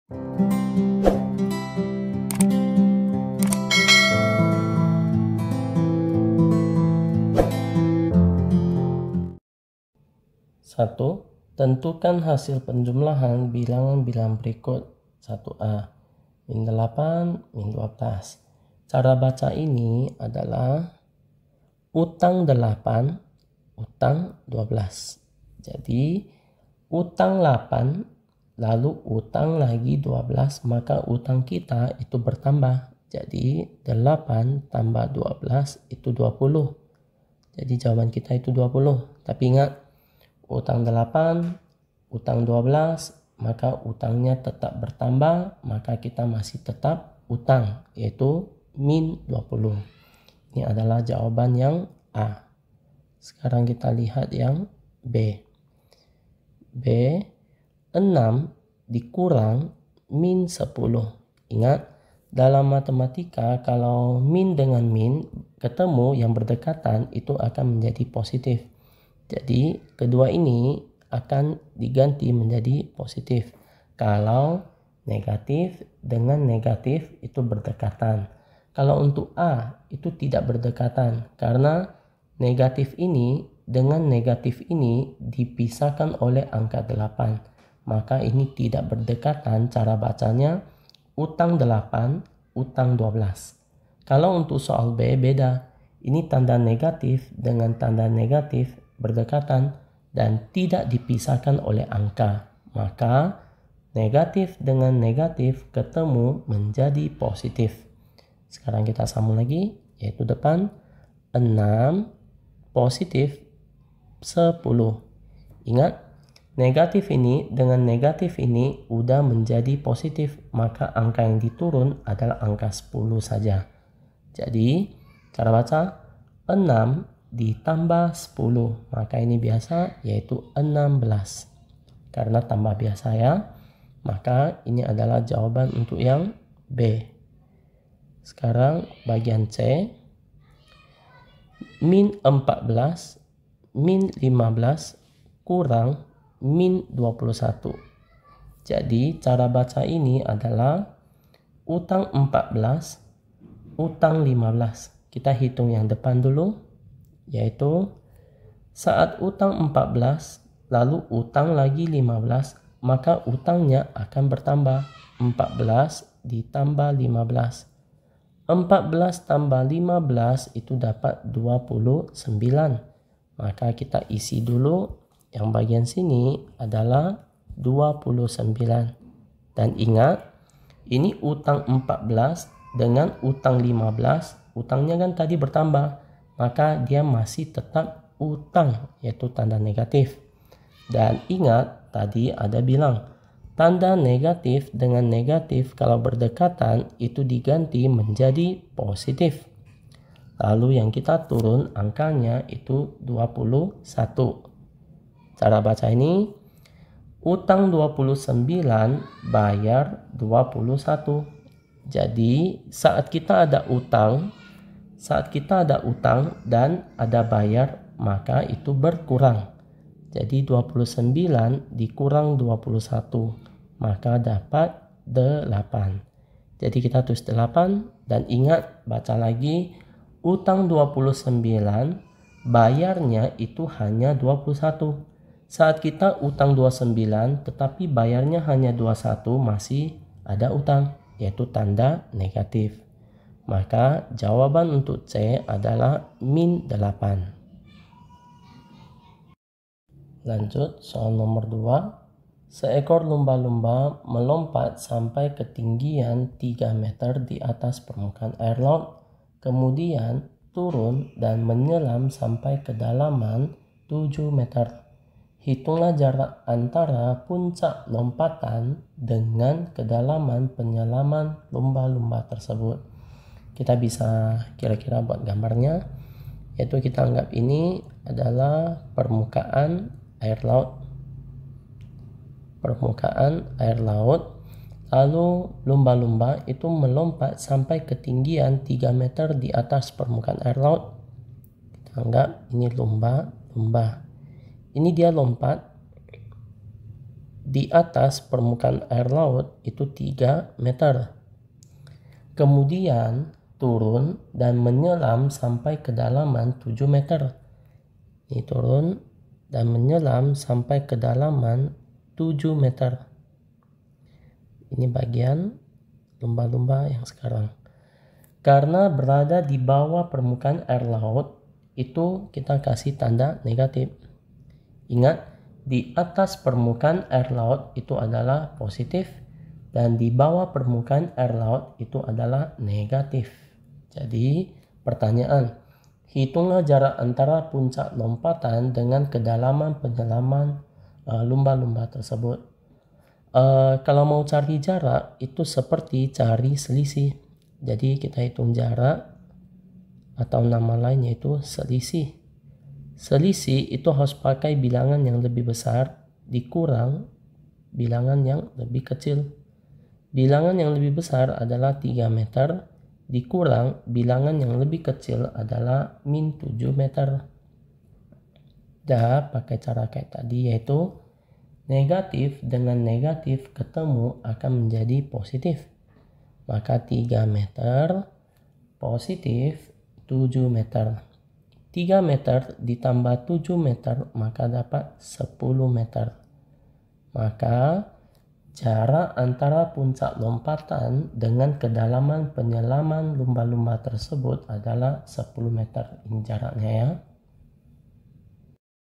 1. Tentukan hasil penjumlahan bilangan-bilangan berikut. 1A. Min 8, min 12. Cara baca ini adalah utang 8, utang 12. Jadi utang 8 lalu utang lagi 12, maka utang kita itu bertambah. Jadi 8 tambah 12 itu 20. Jadi jawaban kita itu 20. Tapi ingat, utang 8, utang 12, maka utangnya tetap bertambah, maka kita masih tetap utang, yaitu min 20. Ini adalah jawaban yang A. Sekarang kita lihat yang B. B, 6 dikurang min 10. Ingat, dalam matematika kalau min dengan min ketemu yang berdekatan itu akan menjadi positif. Jadi kedua ini akan diganti menjadi positif kalau negatif dengan negatif itu berdekatan. Kalau untuk A itu tidak berdekatan karena negatif ini dengan negatif ini dipisahkan oleh angka 8. Maka ini tidak berdekatan, cara bacanya utang 8, utang 12. Kalau untuk soal B beda. Ini tanda negatif dengan tanda negatif berdekatan dan tidak dipisahkan oleh angka, maka negatif dengan negatif ketemu menjadi positif. Sekarang kita sambung lagi, yaitu depan 6 positif 10. Ingat, negatif ini dengan negatif ini udah menjadi positif, maka angka yang diturun adalah angka 10 saja. Jadi cara baca 6 ditambah 10, maka ini biasa yaitu 16. Karena tambah biasa ya, maka ini adalah jawaban untuk yang B. Sekarang bagian C. Min 14, min 15 kurang min 21. Jadi cara baca ini adalah utang 14, utang 15. Kita hitung yang depan dulu. Yaitu saat utang 14 lalu utang lagi 15, maka utangnya akan bertambah. 14 ditambah 15. 14 tambah 15 itu dapat 29. Maka kita isi dulu yang bagian sini adalah 29. Dan ingat, ini utang 14 dengan utang 15, utangnya kan tadi bertambah. Maka dia masih tetap utang, yaitu tanda negatif. Dan ingat, tadi ada bilang, tanda negatif dengan negatif kalau berdekatan itu diganti menjadi positif. Lalu yang kita turun angkanya itu 21. Cara baca ini, utang 29 bayar 21. Jadi saat kita ada utang dan ada bayar, maka itu berkurang. Jadi 29 dikurang 21, maka dapat 8. Jadi kita tulis 8 dan ingat, baca lagi, utang 29 bayarnya itu hanya 21. Saat kita utang 29 tetapi bayarnya hanya 21, masih ada utang, yaitu tanda negatif. Maka jawaban untuk C adalah min 8. Lanjut soal nomor 2. Seekor lumba-lumba melompat sampai ketinggian 3 meter di atas permukaan air laut. Kemudian turun dan menyelam sampai kedalaman 7 meter. Hitunglah jarak antara puncak lompatan dengan kedalaman penyelaman lumba-lumba tersebut. Kita bisa kira-kira buat gambarnya, yaitu kita anggap ini adalah permukaan air laut. Lalu lumba-lumba itu melompat sampai ketinggian 3 meter di atas permukaan air laut. Kita anggap ini lumba. Ini dia lompat di atas permukaan air laut itu 3 meter. Kemudian turun dan menyelam sampai kedalaman 7 meter. Ini turun dan menyelam sampai kedalaman 7 meter. Ini bagian lumba-lumba yang sekarang. Karena berada di bawah permukaan air laut, itu kita kasih tanda negatif. Ingat, di atas permukaan air laut itu adalah positif, dan di bawah permukaan air laut itu adalah negatif. Jadi, pertanyaan, hitunglah jarak antara puncak lompatan dengan kedalaman penyelaman lumba-lumba tersebut. Kalau mau cari jarak, itu seperti cari selisih. Jadi kita hitung jarak, atau nama lain yaitu selisih. Selisih itu harus pakai bilangan yang lebih besar dikurang bilangan yang lebih kecil. Bilangan yang lebih besar adalah 3 meter dikurang bilangan yang lebih kecil adalah min 7 meter. Pakai cara kayak tadi, yaitu negatif dengan negatif ketemu akan menjadi positif. Maka 3 meter positif 7 meter. 3 meter ditambah 7 meter maka dapat 10 meter. Maka jarak antara puncak lompatan dengan kedalaman penyelaman lumba-lumba tersebut adalah 10 meter. Ini jaraknya ya.